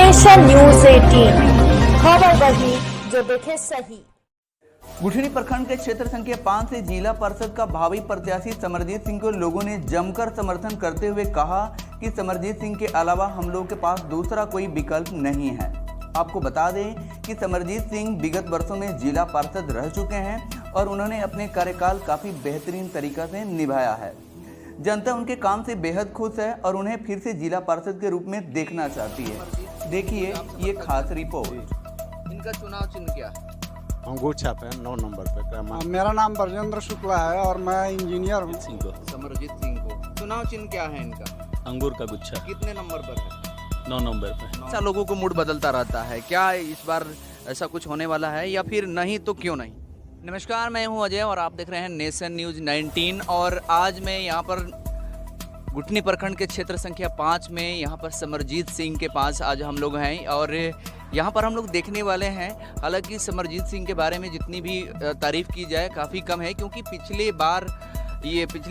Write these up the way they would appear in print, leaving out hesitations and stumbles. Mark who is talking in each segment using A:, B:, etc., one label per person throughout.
A: Nation news 18 खबर वही जो देखे सही।
B: गुठनी प्रखंड के क्षेत्र संख्या 5 से जिला परिषद का भावी प्रत्याशी समरजीत सिंह को लोगों ने जमकर समर्थन करते हुए कहा कि समरजीत सिंह के अलावा हम लोगों के पास दूसरा कोई विकल्प नहीं है। आपको बता दें कि समरजीत सिंह विगत वर्षों में जिला पार्षद रह चुके हैं और उन्होंने अपने कार्यकाल काफ़ी बेहतरीन तरीक़ा से निभाया है। जनता उनके काम से बेहद खुश है और उन्हें फिर से जिला पार्षद के रूप में देखना चाहती है। देखिए ये खास रिपोर्ट।
C: इनका चुनाव चिन्ह क्या है?
D: अंगूठा पे 9 नंबर पे।
E: मेरा नाम ब्रजेंद्र शुक्ला है और मैं इंजीनियर हूँ।
C: समरजीत सिंह को चुनाव चिन्ह क्या है इनका?
F: अंगूर का गुच्छा।
C: कितने नंबर पर है?
F: 9 नंबर पे।
C: ऐसा लोगों को मूड बदलता रहता है, क्या इस बार ऐसा कुछ होने वाला है या फिर नहीं तो क्यों नहीं? नमस्कार, मैं हूं अजय और आप देख रहे हैं नेशन न्यूज 19 और आज मैं यहां पर गुठनी प्रखंड के क्षेत्र संख्या 5 में यहां पर समरजीत सिंह के पास आज हम लोग हैं और यहाँ पर हम लोग देखने वाले हैं। हालांकि समरजीत सिंह के बारे में जितनी भी तारीफ़ की जाए काफ़ी कम है, क्योंकि पिछली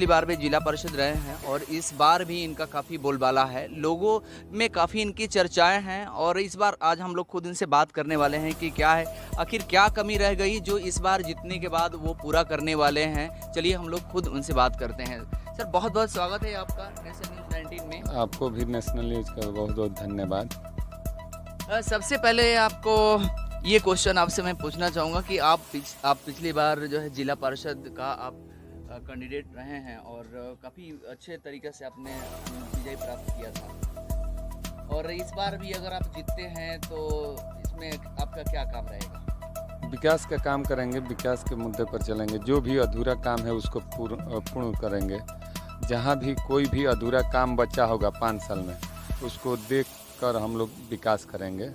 C: बार भी जिला परिषद रहे हैं और इस बार भी इनका काफ़ी बोलबाला है, लोगों में काफ़ी इनकी चर्चाएं हैं। और इस बार आज हम लोग खुद इनसे बात करने वाले हैं कि क्या है, आखिर क्या कमी रह गई जो इस बार जीतने के बाद वो पूरा करने वाले हैं। चलिए हम लोग खुद उनसे बात करते हैं। सर, बहुत बहुत स्वागत है आपका नेशन न्यूज़ 19 में।
D: आपको भी नेशनल न्यूज का बहुत बहुत धन्यवाद।
C: सबसे पहले आपको ये क्वेश्चन आपसे मैं पूछना चाहूँगा कि आप पिछली बार जो है जिला परिषद का आप कैंडिडेट रहे हैं और काफ़ी अच्छे तरीके से आपने विजय प्राप्त किया था, और इस बार भी अगर आप जीतते हैं तो इसमें आपका क्या काम रहेगा?
D: विकास का काम करेंगे, विकास के मुद्दे पर चलेंगे। जो भी अधूरा काम है उसको पूर्ण करेंगे। जहाँ भी कोई भी अधूरा काम बचा होगा 5 साल में उसको देख कर हम लोग विकास करेंगे।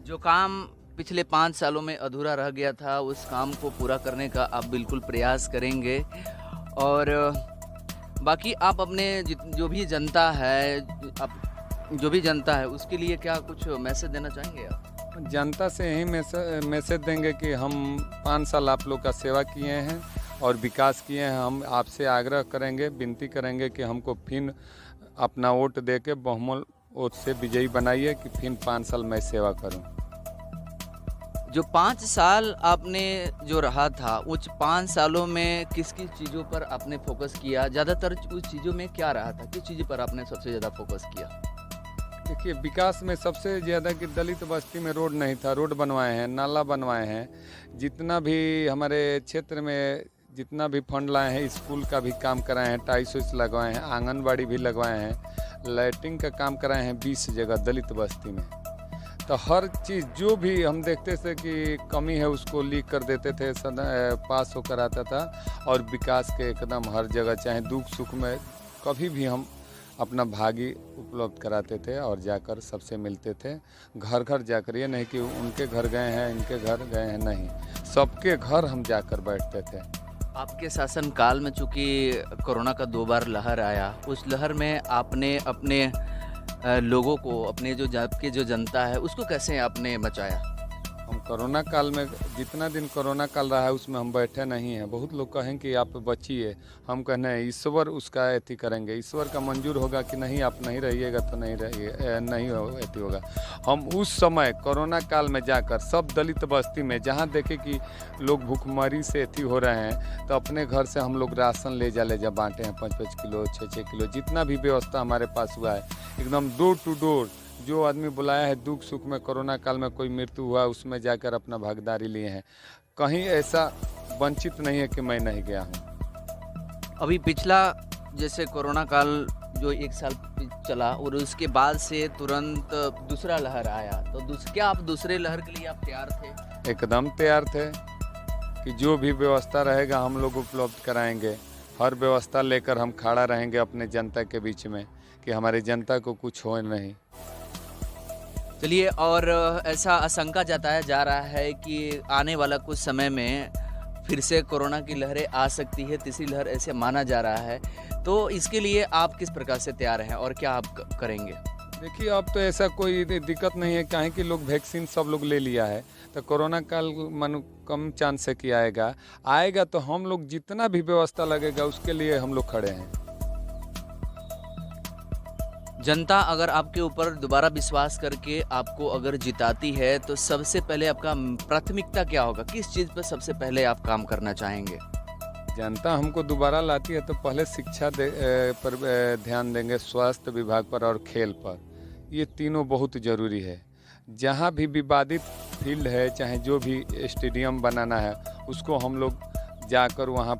D: जो
C: काम पिछले 5 सालों में अधूरा रह गया था उस काम को पूरा करने का आप बिल्कुल प्रयास करेंगे। और बाकी आप अपने जो भी जनता है उसके लिए क्या कुछ मैसेज देना चाहेंगे आप?
D: जनता से यही मैसेज देंगे कि हम 5 साल आप लोग का सेवा किए हैं और विकास किए हैं। हम आपसे आग्रह करेंगे, विनती करेंगे कि हमको फिर अपना वोट दे के बहुमत वोट से विजयी बनाइए कि फिर 5 साल मैं सेवा करूं।
C: जो 5 साल आपने जो रहा था उस 5 सालों में किस किस चीज़ों पर आपने फोकस किया? ज़्यादातर उस चीज़ों में क्या रहा था, किस चीज़ पर आपने सबसे ज़्यादा फोकस किया?
D: देखिए, विकास में सबसे ज़्यादा कि दलित बस्ती में रोड नहीं था, रोड बनवाए हैं, नाला बनवाए हैं। जितना भी हमारे क्षेत्र में जितना भी फंड लाए हैं, स्कूल का भी काम कराए हैं, टाइल्स वाइल्स लगवाए हैं, आंगनबाड़ी भी लगवाए हैं, लाइटिंग का काम कराए हैं 20 जगह दलित बस्ती में। तो हर चीज़ जो भी हम देखते थे कि कमी है उसको लीक कर देते थे, पास होकर आता था। और विकास के एकदम हर जगह चाहे दुख सुख में कभी भी हम अपना भागी उपलब्ध कराते थे और जाकर सबसे मिलते थे। घर घर जाकर, ये नहीं कि उनके घर गए हैं इनके घर गए हैं, नहीं, सबके घर हम जाकर बैठते थे।
C: आपके शासन काल में चूँकि कोरोना का 2 बार लहर आया, उस लहर में आपने अपने लोगों को, अपने आपकी जो जनता है उसको कैसे आपने बचाया?
D: हम कोरोना काल में, जितना दिन कोरोना काल रहा है उसमें हम बैठे नहीं हैं। बहुत लोग कहें कि आप बचिए, हम कहने हैं ईश्वर उसका एथी करेंगे। ईश्वर का मंजूर होगा कि नहीं आप नहीं रहिएगा तो नहीं रहिए, नहीं एथी होगा। हम उस समय कोरोना काल में जाकर सब दलित बस्ती में जहाँ देखे कि लोग भूखमरी से एथी हो रहे हैं तो अपने घर से हम लोग राशन ले जा बाँटे हैं। 5-5 किलो 6-6 किलो जितना भी व्यवस्था हमारे पास हुआ है, एकदम डोर टू डोर जो आदमी बुलाया है दुख सुख में, कोरोना काल में कोई मृत्यु हुआ उसमें जाकर अपना भागीदारी लिए हैं। कहीं ऐसा वंचित नहीं है कि मैं नहीं गया हूँ।
C: अभी पिछला जैसे कोरोना काल जो 1 साल चला और उसके बाद से तुरंत दूसरा लहर आया, तो क्या आप दूसरे लहर के लिए आप तैयार थे?
D: एकदम तैयार थे कि जो भी व्यवस्था रहेगा हम लोग उपलब्ध कराएंगे। हर व्यवस्था लेकर हम खड़ा रहेंगे अपने जनता के बीच में कि हमारी जनता को कुछ हो नहीं।
C: चलिए, और ऐसा आशंका जताया जा रहा है कि आने वाला कुछ समय में फिर से कोरोना की लहरें आ सकती है, तीसरी लहर ऐसे माना जा रहा है, तो इसके लिए आप किस प्रकार से तैयार हैं और क्या आप करेंगे?
D: देखिए, अब तो ऐसा कोई दिक्कत नहीं है, काहे कि लोग वैक्सीन सब लोग ले लिया है, तो कोरोना काल मानो कम चांस है कि आएगा तो हम लोग जितना भी व्यवस्था लगेगा उसके लिए हम लोग खड़े हैं।
C: जनता अगर आपके ऊपर दोबारा विश्वास करके आपको अगर जिताती है तो सबसे पहले आपका प्राथमिकता क्या होगा? किस चीज़ पर सबसे पहले आप काम करना चाहेंगे?
D: जनता हमको दोबारा लाती है तो पहले शिक्षा पर ध्यान देंगे, स्वास्थ्य विभाग पर और खेल पर। ये तीनों बहुत ज़रूरी है। जहाँ भी विवादित फील्ड है, चाहे जो भी स्टेडियम बनाना है, उसको हम लोग जाकर वहाँ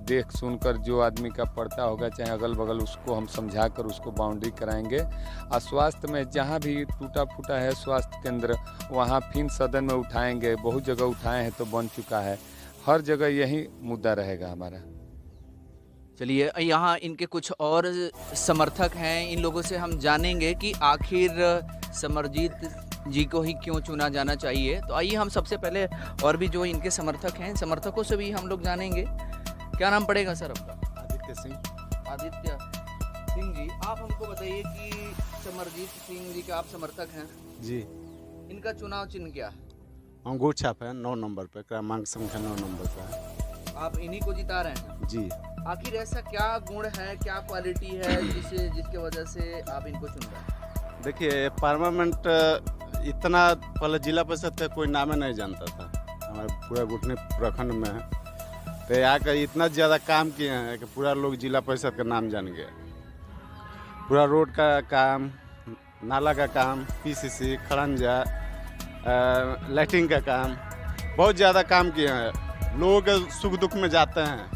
D: देख सुनकर जो आदमी का पड़ता होगा, चाहे अगल बगल, उसको हम समझा कर उसको बाउंड्री कराएंगे। और स्वास्थ्य में जहाँ भी टूटा फूटा है स्वास्थ्य केंद्र, वहाँ फिर सदन में उठाएंगे। बहुत जगह उठाए हैं तो बन चुका है, हर जगह यही मुद्दा रहेगा हमारा।
C: चलिए, यहाँ इनके कुछ और समर्थक हैं, इन लोगों से हम जानेंगे कि आखिर समरजीत जी को ही क्यों चुना जाना चाहिए। तो आइए हम सबसे पहले और भी जो इनके समर्थक हैं, समर्थकों से भी हम लोग जानेंगे। क्या नाम पड़ेगा सर आपका?
E: आदित्य सिंह।
C: आदित्य सिंह जी, आप हमको बताइए कि समरजीत सिंह जी के आप समर्थक हैं
E: जी।
C: इनका चुनाव चिन्ह क्या है?
E: अंगूर छाप है 9 नंबर पे, क्रमांक संख्या 9 नंबर पे है।
C: आप इन्हीं को जिता रहे हैं
E: जी।
C: आखिर ऐसा क्या गुण है, क्या क्वालिटी है जिसके वजह से आप इनको चुन रहे हैं?
E: देखिए, पार्लियामेंट इतना पहले जिला परिषद का कोई नाम नहीं जानता था हमारे पूरा गुठनी प्रखंड में, तो यहाँ का इतना ज़्यादा काम किए हैं कि पूरा लोग जिला परिषद का नाम जान गए। पूरा रोड का काम, नाला का काम, पीसीसी, खड़ंजा, लाइटिंग का काम, बहुत ज़्यादा काम किए हैं। लोग सुख दुख में जाते हैं।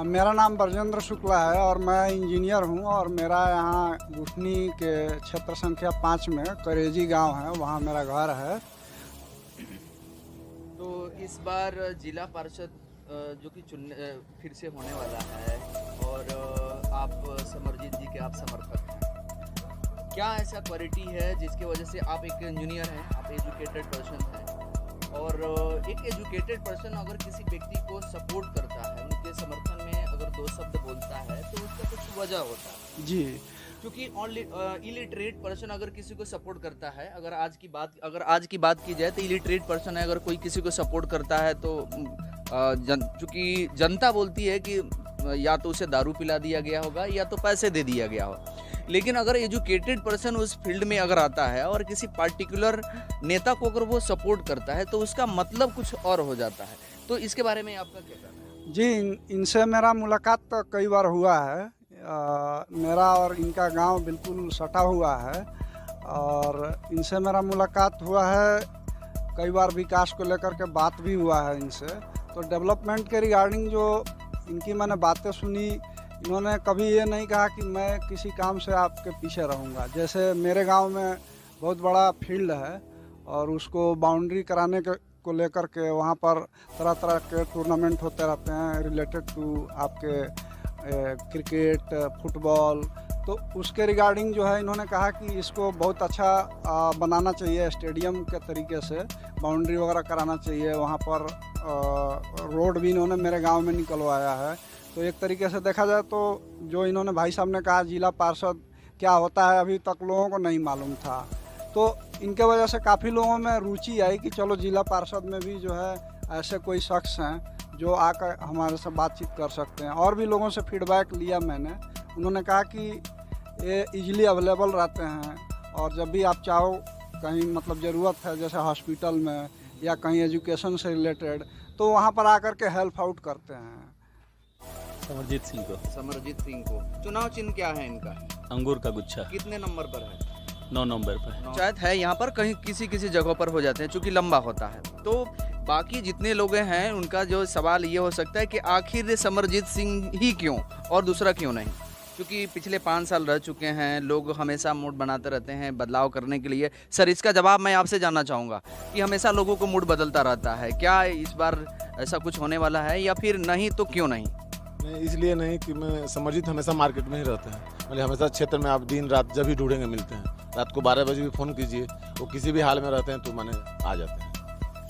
E: मेरा नाम ब्रजेंद्र शुक्ला है और मैं इंजीनियर हूं और मेरा यहाँ गुठनी के क्षेत्र संख्या 5 में करेजी गांव है, वहाँ मेरा घर है।
C: तो इस बार जिला पार्षद जो कि फिर से होने वाला है और आप समरजीत जी के आप समर्थक हैं, क्या ऐसा क्वालिटी है जिसकी वजह से आप एक इंजीनियर हैं, आप एजुकेटेड पर्सन हैं, और एक एजुकेटेड पर्सन अगर किसी व्यक्ति को सपोर्ट करता है, उनके समर्थन में अगर 2 शब्द बोलता है तो उसका कुछ वजह होता है
E: जी।
C: क्योंकि इलिटरेट पर्सन अगर किसी को सपोर्ट करता है, अगर आज की बात की जाए तो इलिटरेट पर्सन है, अगर कोई किसी को सपोर्ट करता है तो चूँकि जनता बोलती है कि या तो उसे दारू पिला दिया गया होगा या तो पैसे दे दिया गया होगा। लेकिन अगर एजुकेटेड पर्सन उस फील्ड में अगर आता है और किसी पार्टिकुलर नेता को अगर वो सपोर्ट करता है तो उसका मतलब कुछ और हो जाता है। तो इसके बारे में आपका क्या कहना है?
E: जी, इनसे मेरा मुलाकात तो कई बार हुआ है। मेरा और इनका गांव बिल्कुल सटा हुआ है और इनसे मेरा मुलाकात हुआ है। कई बार विकास को लेकर के बात भी हुआ है इनसे। तो डेवलपमेंट के रिगार्डिंग जो इनकी मैंने बातें सुनी, इन्होंने कभी ये नहीं कहा कि मैं किसी काम से आपके पीछे रहूँगा। जैसे मेरे गांव में बहुत बड़ा फील्ड है और उसको बाउंड्री कराने को लेकर के वहाँ पर तरह तरह के टूर्नामेंट होते रहते हैं रिलेटेड टू आपके क्रिकेट, फुटबॉल। तो उसके रिगार्डिंग जो है इन्होंने कहा कि इसको बहुत अच्छा बनाना चाहिए, स्टेडियम के तरीके से बाउंड्री वगैरह कराना चाहिए। वहाँ पर रोड भी इन्होंने मेरे गांव में निकलवाया है। तो एक तरीके से देखा जाए तो जो इन्होंने भाई साहब ने कहा जिला पार्षद क्या होता है अभी तक लोगों को नहीं मालूम था। तो इनके वजह से काफ़ी लोगों में रुचि आई कि चलो जिला पार्षद में भी जो है ऐसे कोई शख्स हैं जो आकर हमारे से बातचीत कर सकते हैं। और भी लोगों से फीडबैक लिया मैंने, उन्होंने कहा कि ये इजीली अवेलेबल रहते हैं और जब भी आप चाहो कहीं मतलब ज़रूरत है जैसे हॉस्पिटल में या कहीं एजुकेशन से रिलेटेड तो वहाँ पर आकर के हेल्प आउट करते हैं।
F: समरजीत सिंह को
C: चुनाव चिन्ह क्या है इनका?
F: अंगूर का गुच्छा।
C: कितने नंबर पर है?
F: 9 नंबर पर।
C: पंचायत है यहाँ पर, कहीं किसी जगह पर हो जाते हैं चूँकि लंबा होता है। तो बाकी जितने लोग हैं उनका जो सवाल ये हो सकता है कि आखिर समरजीत सिंह ही क्यों और दूसरा क्यों नहीं? क्योंकि पिछले 5 साल रह चुके हैं, लोग हमेशा मूड बनाते रहते हैं बदलाव करने के लिए। सर, इसका जवाब मैं आपसे जानना चाहूँगा कि हमेशा लोगों को मूड बदलता रहता है, क्या इस बार ऐसा कुछ होने वाला है या फिर नहीं तो क्यों नहीं?
G: नहीं, इसलिए नहीं कि मैं समरजीत हमेशा मार्केट में ही रहते हैं, मतलब हमेशा क्षेत्र में आप दिन रात जब भी ढूंढेंगे मिलते हैं। रात को 12 बजे भी फ़ोन कीजिए, वो किसी भी हाल में रहते हैं तो मैंने आ जाते हैं।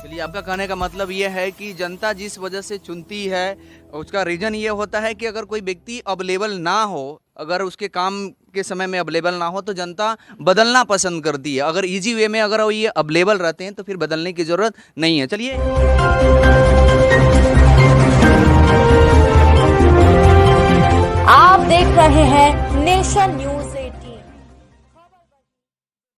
C: चलिए, आपका कहने का मतलब ये है कि जनता जिस वजह से चुनती है उसका रीज़न ये होता है कि अगर कोई व्यक्ति अवेलेबल ना हो, अगर उसके काम के समय में अवेलेबल ना हो तो जनता बदलना पसंद करती है। अगर इजी वे में अगर ये अवेलेबल रहते हैं तो फिर बदलने की ज़रूरत नहीं है। चलिए,
A: आप देख रहे हैं नेशन न्यूज।